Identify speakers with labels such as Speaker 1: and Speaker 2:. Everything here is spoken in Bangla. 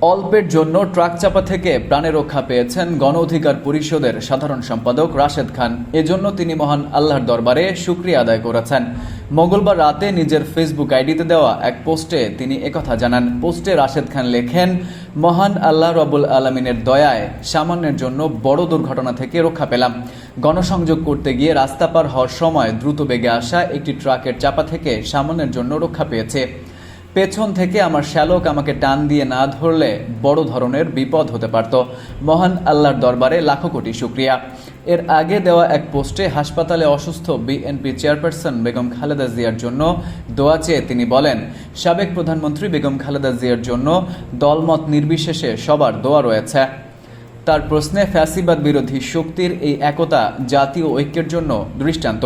Speaker 1: অল্পের জন্য ট্রাক চাপা থেকে প্রাণে রক্ষা পেয়েছেন গণ অধিকার পরিষদের সাধারণ সম্পাদক রাশেদ খান। এজন্য তিনি মহান আল্লাহর দরবারে শুকরিয়া আদায় করেছেন। মঙ্গলবার রাতে নিজের ফেসবুক আইডিতে দেওয়া এক পোস্টে তিনি একথা জানান। পোস্টে রাশেদ খান লেখেন, মহান আল্লাহ রব্বুল আলামিনের দয়ায় সামান্যের জন্য বড় দুর্ঘটনা থেকে রক্ষা পেলাম। গণসংযোগ করতে গিয়ে রাস্তা পার হওয়ার সময় দ্রুত বেগে আসা একটি ট্রাকের চাপা থেকে সামান্যের জন্য রক্ষা পেয়েছে। পেছন থেকে আমার শ্যালক আমাকে টান দিয়ে না ধরলে বড় ধরনের বিপদ হতে পারত। মহান আল্লাহর দরবারে লাখো কোটি শুকরিয়া। এর আগে দেওয়া এক পোস্টে হাসপাতালে অসুস্থ বিএনপি চেয়ারপারসন বেগম খালেদা জিয়ার জন্য দোয়া চেয়ে তিনি বলেন, সাবেক প্রধানমন্ত্রী বেগম খালেদা জিয়ার জন্য দলমত নির্বিশেষে সবার দোয়া রয়েছে। তার প্রশ্নে ফ্যাসিবাদ বিরোধী শক্তির এই একতা জাতীয় ঐক্যের জন্য দৃষ্টান্ত।